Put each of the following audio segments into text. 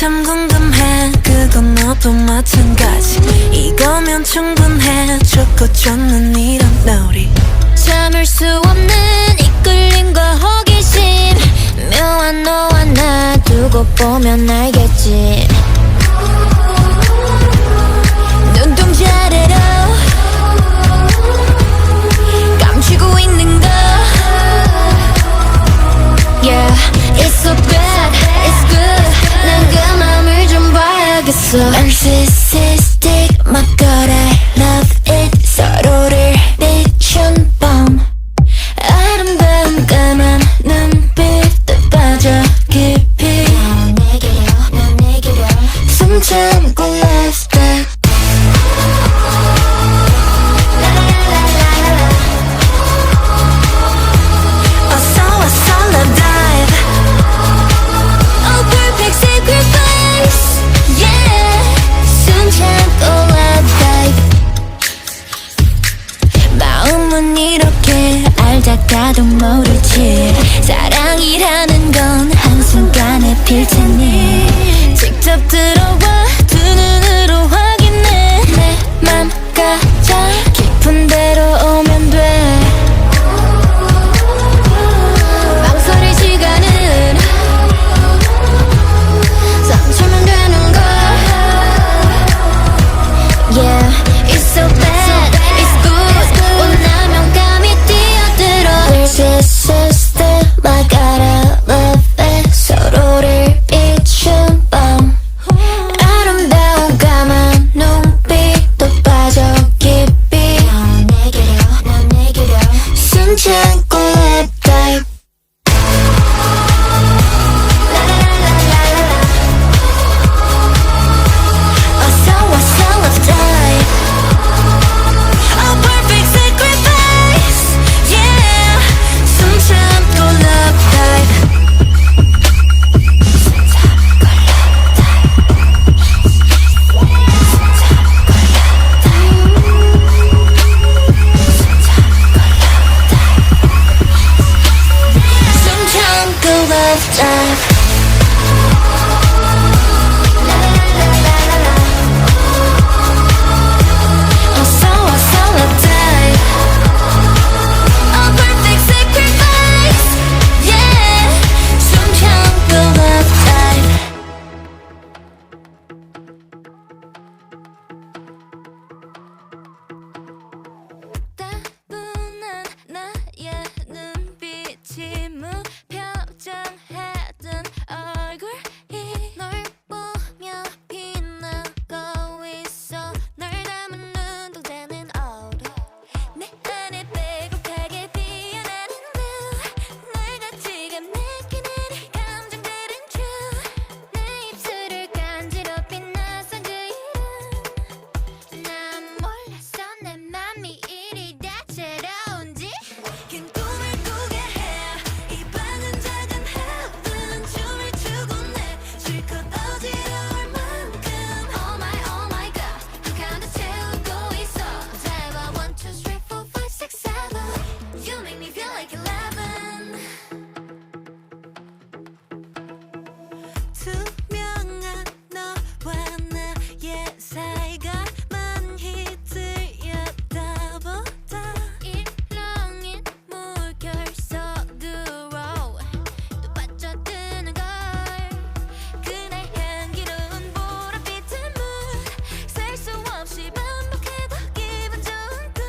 참 궁금해 그건 너도 마찬가지 이거면 충분해 좋고 좋는 이런 놀이 참을 수 없는 이끌림과 호기심 묘한 너와 나 두고 보면 알겠지 눈동자 아래로 감추고 있는 거 Yeah, it's so bad, it's good 난 그 맘을 좀 봐야겠어 Narcissistic, my god I love it 서로를 비춘 밤 아름다운 까만 눈빛도 빠져 깊이 난 내게로 숨 참고 left back 어서 love dive Oh perfect sacrifice Yeah 숨 참고 love dive 마음은 이렇게 알다가도 모르지 사랑이라는 건 한순간에 필 테니 직접 들어와 두 눈으로 확인해 내 맘 가장 깊은 데로 오면 돼 망설일 시간은 3초면 되는 걸 Yeah, it's so bad, it's good 원하면 감히 뛰어들어 There's a system, I gotta love it 서로를 비춘 밤 아름다운 까만 눈빛도 빠져 깊이 난 내게로 숨 참고 left dive 어서 love dive A perfect sacrifice Yeah 숨 참고 love dive 숨 참고 left dive 어서 love dive A perfect sacrifice Yeah 숨 참고 left dive 따분한 나의 눈빛이 무표정하던 얼굴이 널 보며 빛나고 있어 널 담은 눈동자는 old 내 안에 빼곡하게 피어나는 blue 내가 지금 느끼는 이 감정들은 true 내 입술을 간지럽힌 낯선 그 이름 난 몰랐어 내 맘이 이리 다채로운지 긴 꿈을 꾸게 해 이 방은 작은 heaven 춤을 추고 내 실컷 어지러울 만큼 Oh my god 그 가운데 채우고 있어 Dive 1, 2, 3, 4, 5, 6, 7 You make me feel like 11 투명한 너와 나의 사이가 많이 들여다보다 일렁인 물결 속으로 또 빠져드는 걸 그날 향기로운 보랏빛의 문셀 수 없이 반복해도 기분 좋은 꿈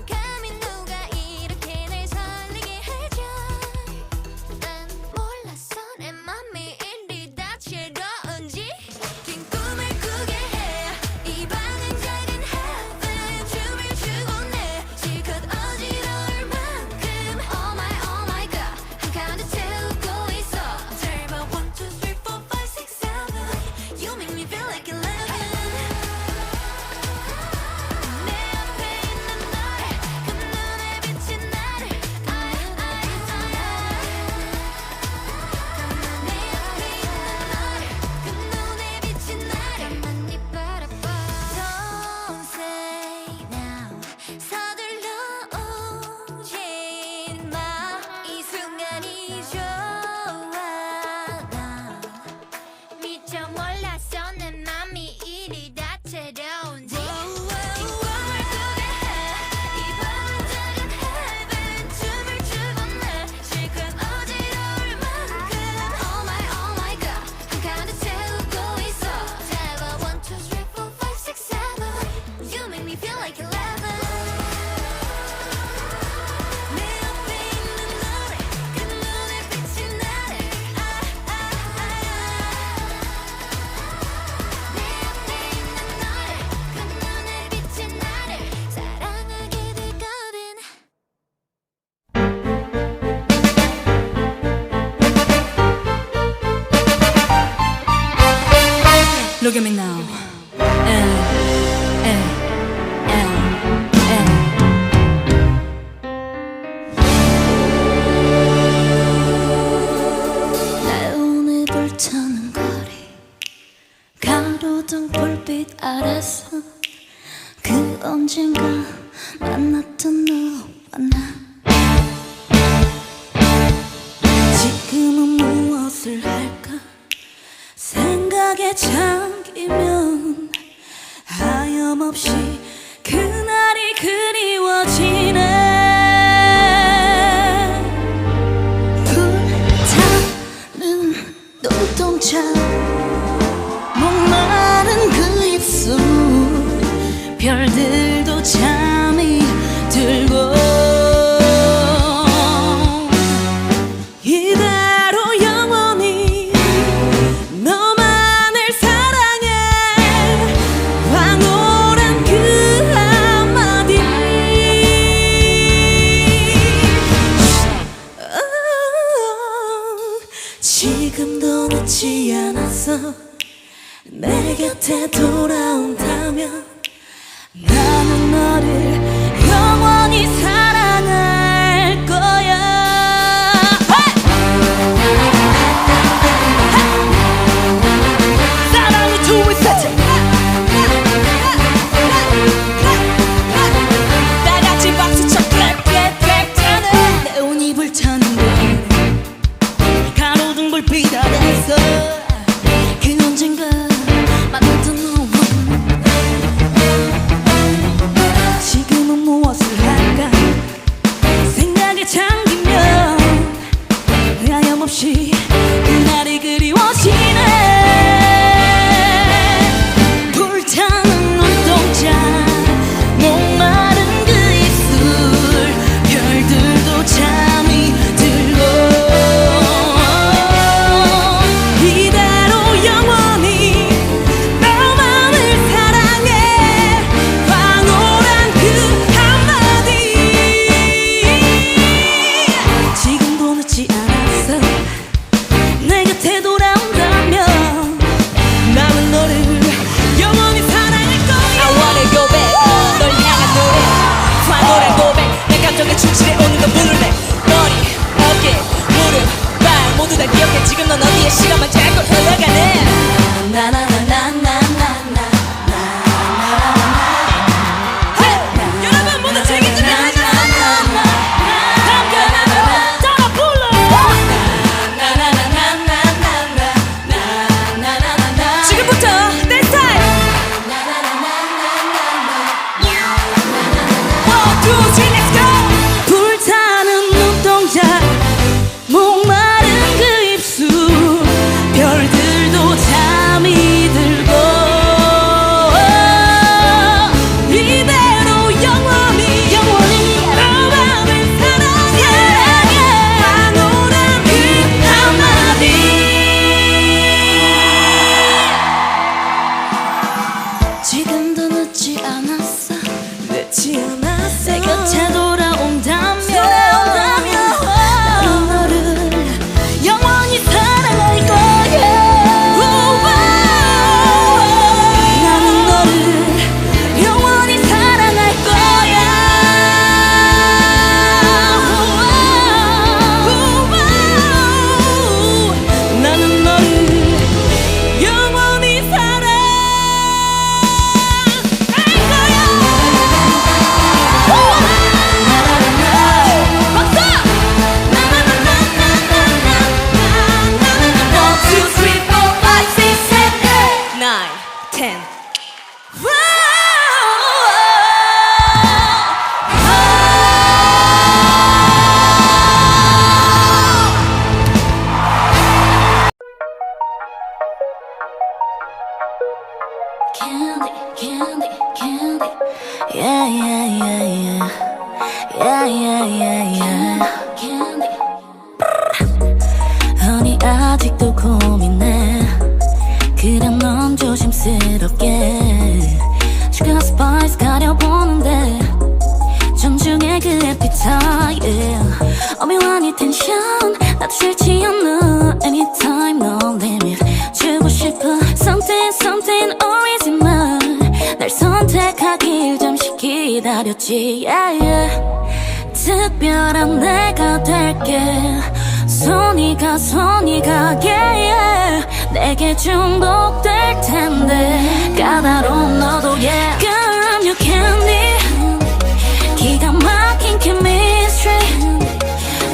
감히 누가 이렇게 날 설레게 해줘 난 몰랐어 내 맘이 이리 다채로운지 긴 꿈을 꾸게 해 이 방은 작은 heaven 춤을 추고 내 실컷 어지러울 만큼 Oh my god 한가운데 채우고 있어 Turbo 1, 2, 3, 4, 5, 6, 7 You make me feel like 11 내 앞에 있는 너를 그 눈에 비친 나를 내 앞에 있는 너를 그 눈에 비친 나를 가만히 바라봐 Don't say now 서둘러 오지 마 이 순간이 좋아 나 미쳐 Look at me now. 내온에 불타는 거리 가로등 불빛 아래서 그 언젠가 만났던 너와 나 지금은 무엇을 할까 생각에 잠기면 하염없이 그날이 그리워지네 불타는 눈동자 목마른 그 입술 별들도 잠이 들고 이대로 영원히 너만을 사랑해 황홀한 그 한마디 지금도 늦지 않았어 내 곁에 돌아온다면 나는 너를 영원히 사랑할 거야 사랑이 두 있었지 다같이 박수쳐 내 온이 불타는 걸 가로등 불빛 아래서 그 언젠가 만났던 너와 지금은 무엇을 할까 생각에 잠기면 하염없이 그날이 그리워지네 불타는 눈동자 목마른 그 입술 별들도 잠이 들고 이대로 영원히 너만을 사랑해 황홀한 그 한마디 지금도 늦지 않았어 내 곁에 돌아온다면 나는 너를 영원히 사랑할 거야 I wanna go back 널 향한 노래 황홀한 고백 내 감정에 충실해 오늘도 부를래 머리, 어깨, 무릎, 발 모두 다 기억해 지금 넌 어디에 시간만 자꾸 흘러가네 여러분 모두 책임지면 따라 불러 지금부터 내 스타일 One, two, three, let's go 불타는 눈동자 목마른 그 입술 별들도 잠이 들고 이대로 영원히 너만을 사랑해 황홀한 그 한마디 지금도 늦지 않았어 내 곁에 돌아온다면 나는 너를 영원히 사랑할 거야 나는 너를 영원히 사랑할 거야 나는 너를 영원히 사랑할 거야 박수! One, two, three, four, five, six, seven, eight, nine, 10 Candy, candy, candy. Yeah, yeah, yeah, yeah. Yeah, yeah, yeah, yeah. Candy. honey 아직도 고민해. 그래 넌 조심스럽게 슈가 스파이스 가려보는데 존중해 그 appetite. 오묘한 이 텐션 나도 싫지 않아. Anytime no limit 주고 싶어 something something 선택하길 잠시 기다렸지 yeah, yeah. 특별한 내가 될게 손이 가 yeah, yeah. 내게 중독될 텐데 까다로운 너도 yeah. Girl I'm your candy 기가 막힌 chemistry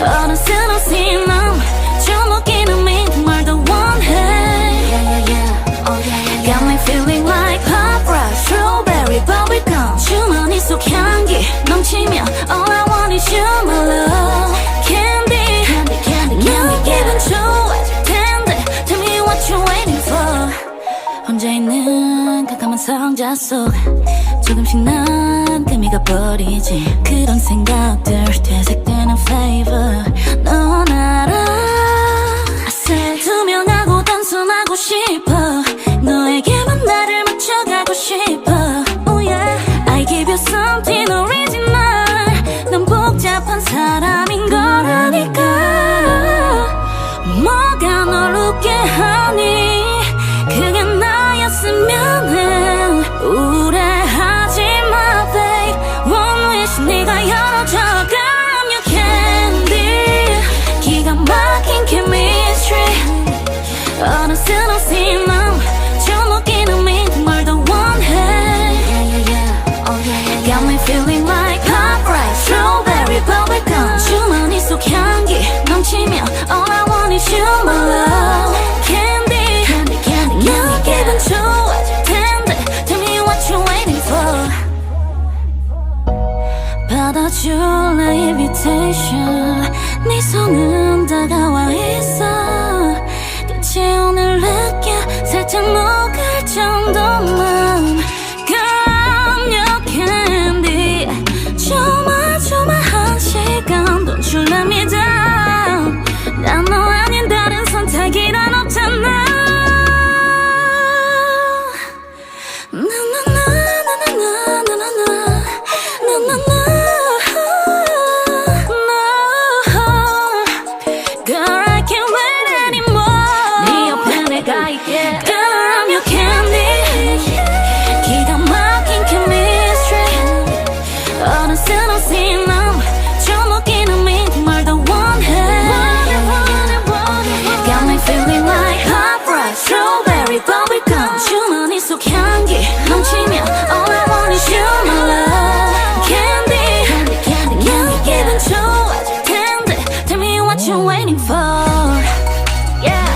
어느새 넌 주목이는 미 정말 더 원해 yeah, yeah, yeah. Oh, yeah, yeah, yeah. Got me feeling like pop rock strawberry bubblegum 주머니 속 향기 넘치면 all I want is you my love candy, candy, candy, candy 기분 좋아질 텐데 tell me what you're waiting for 혼자 있는 깜깜한 상자 속 조금씩 난 금이가 버리지 그런 생각들 되새되는 flavor 넌 알아 I said 투명하고 단순하고 싶어 너에게만 나를 맞춰가고 싶어 oh yeah I give you something original 넌 복잡한 사람인 걸 아니까 뭐가 널 웃게 하니 그게 나였으면 해 우울해하지 마 babe One wish 네가 열어줘 Girl I'm your candy 기가 막힌 chemistry 어느새 넌 주목이는 미 정말 더 원해 yeah, yeah, yeah. Oh, yeah, yeah, yeah. Got me feeling like pop rock strawberry bubblegum 주머니 속 향기 넘치면 all I want is you my love candy, candy, candy, candy 기분 좋아질 텐데 tell me what you're waiting for 받아줄래 invitation 네 손은 다가와 있어 끝이 오늘 느껴 살짝 녹을 정도만 Girl I'm your candy 조마조마한 시간 Don't you let me down 난 너 아닌 다른 선택이란 없잖아 Girl I can't wait anymore 네 옆에 내가 있게 Girl I'm your candy 기가 막힌 chemistry 어느새 넌 주목이는 미 정말 더 원해 Got me feeling like pop rock strawberry bubblegum 주머니 속 향기 넘치면 all I want is you my love candy, candy, candy, candy 기분 좋아질 텐데 tell me what you're waiting for yeah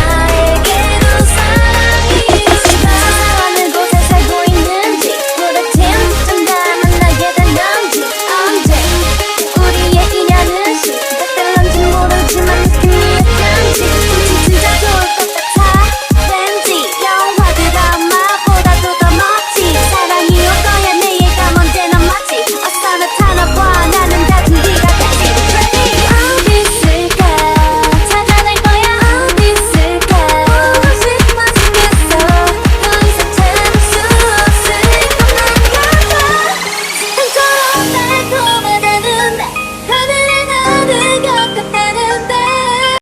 나에게